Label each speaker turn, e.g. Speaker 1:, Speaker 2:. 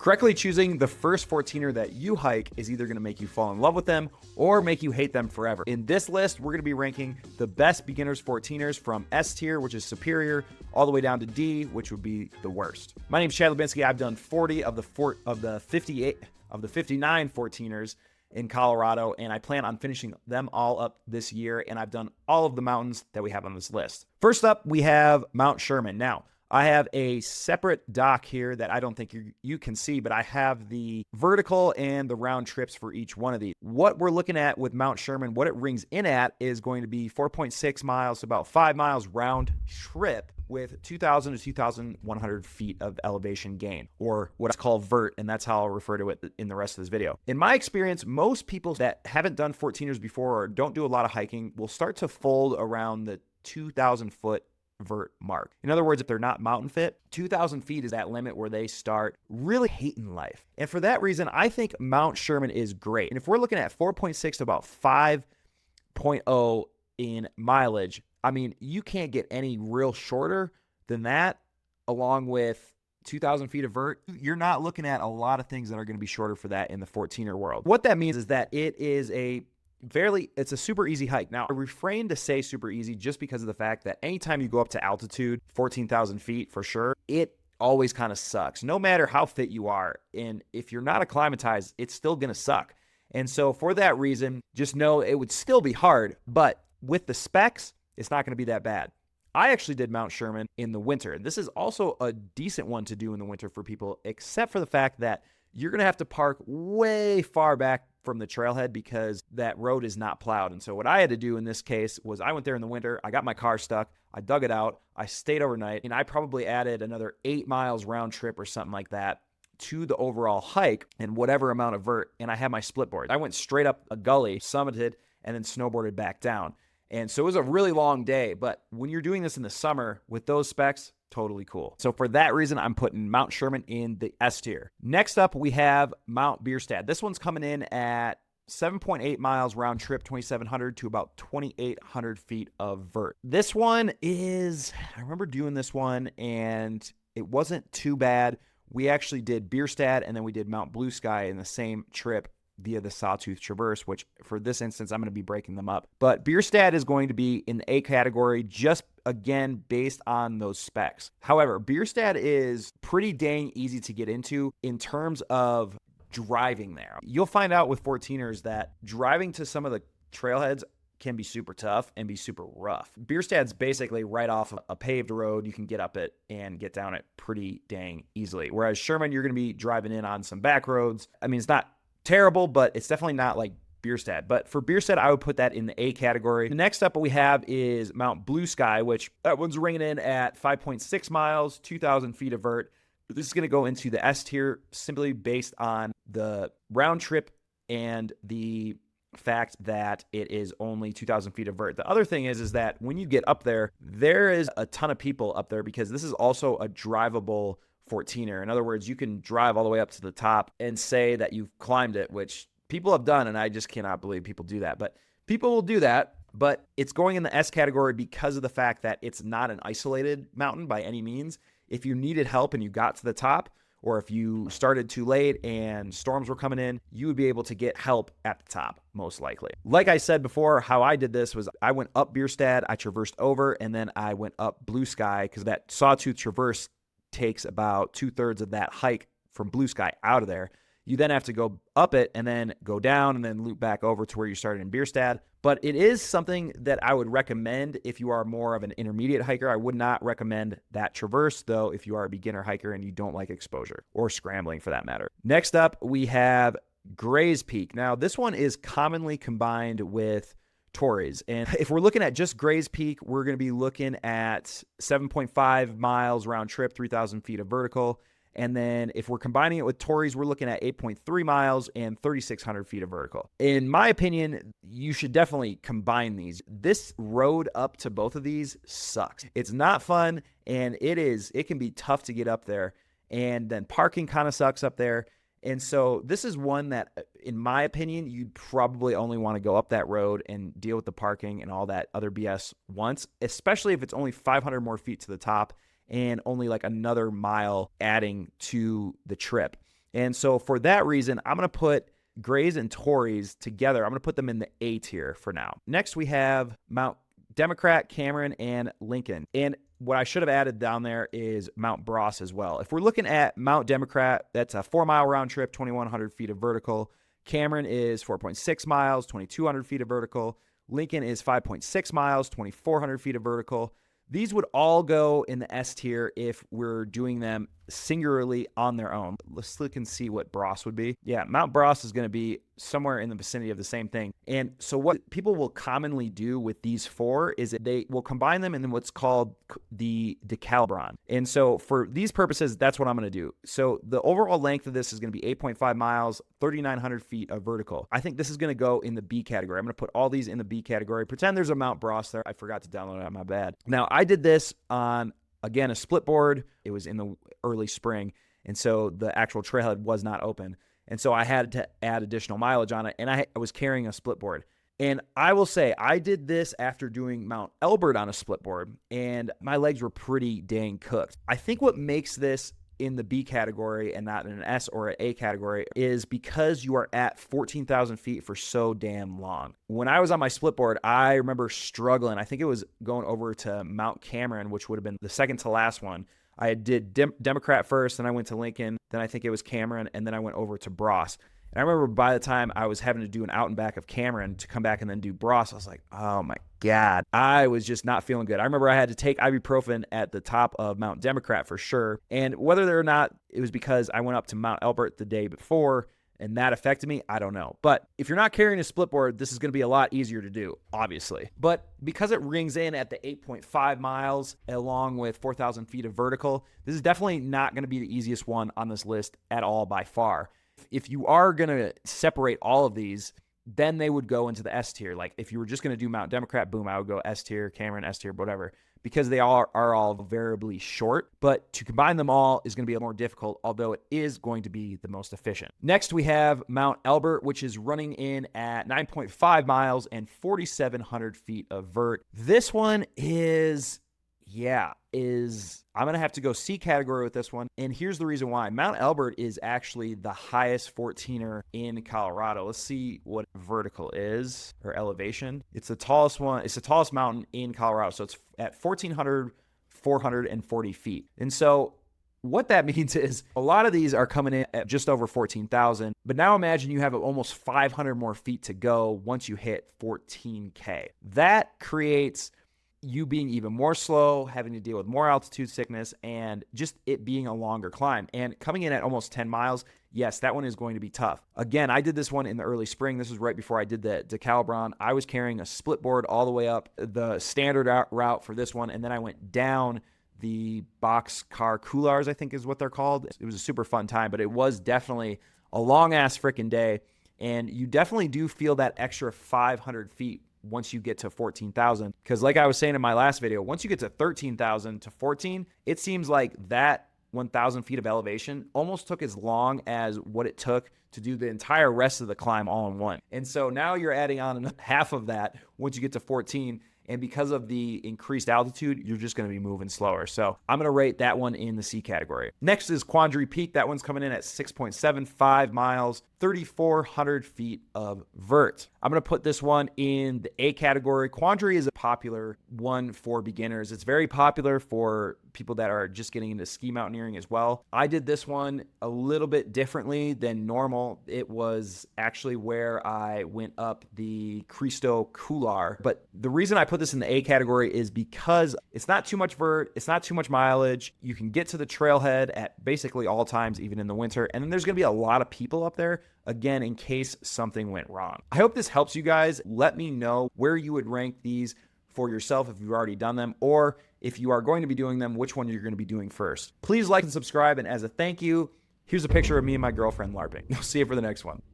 Speaker 1: Correctly choosing the first 14er that you hike is either going to make you fall in love with them or make you hate them forever. In this list, we're going to be ranking the best beginners 14ers from S tier, which is superior, all the way down to D, which would be the worst. My name's Chad Lubinsky. I've done 40 of the 59 14ers in Colorado, and I plan on finishing them all up this year, and I've done all of the mountains that we have on this list. First up, we have Mount Sherman. Now, I have a separate dock here that I don't think you can see, but I have the vertical and the round trips for each one of these. What we're looking at with Mount Sherman, what it rings in at is going to be 4.6 miles, so about 5 miles round trip with 2,000 to 2,100 feet of elevation gain, or what I call vert, and that's how I'll refer to it in the rest of this video. In my experience, most people that haven't done 14ers before or don't do a lot of hiking will start to fold around the 2,000 foot vert mark. In other words, if they're not mountain fit, 2,000 feet is that limit where they start really hating life. And for that reason, I think Mount Sherman is great. And if we're looking at 4.6 to about 5.0 in mileage, I mean, you can't get any real shorter than that, along with 2,000 feet of vert. You're not looking at a lot of things that are going to be shorter for that in the 14er world. What that means is that it's a super easy hike. Now, I refrain to say super easy just because of the fact that anytime you go up to altitude, 14,000 feet for sure, it always kind of sucks, no matter how fit you are. And if you're not acclimatized, it's still going to suck. And so for that reason, just know it would still be hard, but with the specs, it's not going to be that bad. I actually did Mount Sherman in the winter. This is also a decent one to do in the winter for people, except for the fact that you're going to have to park way far back from the trailhead because that road is not plowed. And so what I had to do in this case was I went there in the winter, I got my car stuck, I dug it out, I stayed overnight, and I probably added another 8 miles round trip or something like that to the overall hike and whatever amount of vert, and I had my split board. I went straight up a gully, summited, and then snowboarded back down. And so it was a really long day, but when you're doing this in the summer with those specs, totally cool. So for that reason, I'm putting Mount Sherman in the S tier. Next up, we have Mount Bierstadt. This one's coming in at 7.8 miles round trip, 2,700 to about 2,800 feet of vert. This one I remember doing this one and it wasn't too bad. We actually did Bierstadt and then we did Mount Blue Sky in the same trip via the Sawtooth Traverse, which for this instance, I'm going to be breaking them up. But Bierstadt is going to be in the A category, just again, based on those specs. However, Bierstadt is pretty dang easy to get into in terms of driving there. You'll find out with 14ers that driving to some of the trailheads can be super tough and be super rough. Bierstadt's basically right off a paved road. You can get up it and get down it pretty dang easily. Whereas Sherman, you're going to be driving in on some back roads. I mean, it's not terrible, but it's definitely not like Bierstadt. But for Bierstadt, I would put that in the A category. The next up we have is Mount Blue Sky, which that one's ringing in at 5.6 miles, 2,000 feet of vert. This is going to go into the S tier simply based on the round trip and the fact that it is only 2,000 feet of vert. The other thing is that when you get up there, there is a ton of people up there because this is also a drivable 14er. In other words, you can drive all the way up to the top and say that you've climbed it, which people have done, and I just cannot believe people do that. But people will do that, but it's going in the S category because of the fact that it's not an isolated mountain by any means. If you needed help and you got to the top, or if you started too late and storms were coming in, you would be able to get help at the top, most likely. Like I said before, how I did this was I went up Bierstadt, I traversed over, and then I went up Blue Sky because that Sawtooth Traverse takes about 2/3 of that hike from Blue Sky out of there. You then have to go up it and then go down and then loop back over to where you started in Bierstadt. But it is something that I would recommend if you are more of an intermediate hiker. I would not recommend that traverse, though, if you are a beginner hiker and you don't like exposure or scrambling for that matter. Next up, we have Gray's Peak. Now, this one is commonly combined with Torrey's. And if we're looking at just Gray's Peak, we're going to be looking at 7.5 miles round trip, 3,000 feet of vertical. And then if we're combining it with Torrey's, we're looking at 8.3 miles and 3,600 feet of vertical. In my opinion, you should definitely combine these. This road up to both of these sucks. It's not fun, and it can be tough to get up there. And then parking kind of sucks up there. And so this is one that, in my opinion, you'd probably only want to go up that road and deal with the parking and all that other BS once, especially if it's only 500 more feet to the top and only like another mile adding to the trip. And so for that reason, I'm going to put Grays and Tories together. I'm going to put them in the A tier for now. Next, we have Mount Democrat, Cameron, and Lincoln. And what I should have added down there is Mount Bross as well. If we're looking at Mount Democrat, that's a 4-mile round trip, 2,100 feet of vertical. Cameron is 4.6 miles, 2,200 feet of vertical. Lincoln is 5.6 miles, 2,400 feet of vertical. These would all go in the S tier if we're doing them singularly on their own. Let's look and see what Bross would be. Yeah, Mount Bross is going to be somewhere in the vicinity of the same thing. And so what people will commonly do with these four is that they will combine them in what's called the decalibron. And so for these purposes, that's what I'm going to do. So the overall length of this is going to be 8.5 miles, 3,900 feet of vertical. I think this is going to go in the B category. I'm going to put all these in the B category. Pretend there's a Mount Bross there. I forgot to download it. My bad. Now, I did this on, again, a split board. It was in the early spring, and so the actual trailhead was not open. And so I had to add additional mileage on it, and I was carrying a split board. And I will say, I did this after doing Mount Elbert on a split board, and my legs were pretty dang cooked. I think what makes this in the B category and not in an S or an A category is because you are at 14,000 feet for so damn long. When I was on my split board, I remember struggling. I think it was going over to Mount Cameron, which would have been the second to last one. I did Democrat first, then I went to Lincoln, then I think it was Cameron, and then I went over to Bross. And I remember by the time I was having to do an out and back of Cameron to come back and then do Bross, I was like, oh my God, I was just not feeling good. I remember I had to take ibuprofen at the top of Mount Democrat for sure. And whether or not it was because I went up to Mount Elbert the day before and that affected me, I don't know. But if you're not carrying a split board, this is going to be a lot easier to do, obviously. But because it rings in at the 8.5 miles along with 4,000 feet of vertical, this is definitely not going to be the easiest one on this list at all by far. If you are going to separate all of these, then they would go into the S tier. Like if you were just going to do Mount Democrat, boom, I would go S tier, Cameron, S tier, whatever, because they are all variably short. But to combine them all is going to be more difficult, although it is going to be the most efficient. Next, we have Mount Elbert, which is running in at 9.5 miles and 4,700 feet of vert. This one is... I'm going to have to go C category with this one. And here's the reason why. Mount Elbert is actually the highest 14er in Colorado. Let's see what vertical is, or elevation. It's the tallest one. It's the tallest mountain in Colorado. So it's at 14,440 feet. And so what that means is a lot of these are coming in at just over 14,000. But now imagine you have almost 500 more feet to go once you hit 14K. That creates you being even more slow, having to deal with more altitude sickness, and just it being a longer climb. And coming in at almost 10 miles, yes, that one is going to be tough. Again, I did this one in the early spring. This was right before I did the decalibron. I was carrying a split board all the way up the standard route for this one, and then I went down the boxcar coulars, I think is what they're called. It was a super fun time, but it was definitely a long-ass freaking day, and you definitely do feel that extra 500 feet once you get to 14,000. Because like I was saying in my last video, once you get to 13,000 to 14, it seems like that 1,000 feet of elevation almost took as long as what it took to do the entire rest of the climb all in one. And so now you're adding on half of that once you get to 14. And because of the increased altitude, you're just going to be moving slower. So I'm going to rate that one in the C category. Next is Quandary Peak. That one's coming in at 6.75 miles, 3,400 feet of vert. I'm going to put this one in the A category. Quandary is a popular one for beginners. It's very popular for people that are just getting into ski mountaineering as well. I did this one a little bit differently than normal. It was actually where I went up the Cristo Couloir. But the reason I put this in the A category is because it's not too much vert, it's not too much mileage. You can get to the trailhead at basically all times, even in the winter. And then there's going to be a lot of people up there, again, in case something went wrong. I hope this helps you guys. Let me know where you would rank these for yourself if you've already done them, or if you are going to be doing them, which one you're going to be doing first. Please like and subscribe, and as a thank you, here's a picture of me and my girlfriend LARPing. I'll see you for the next one.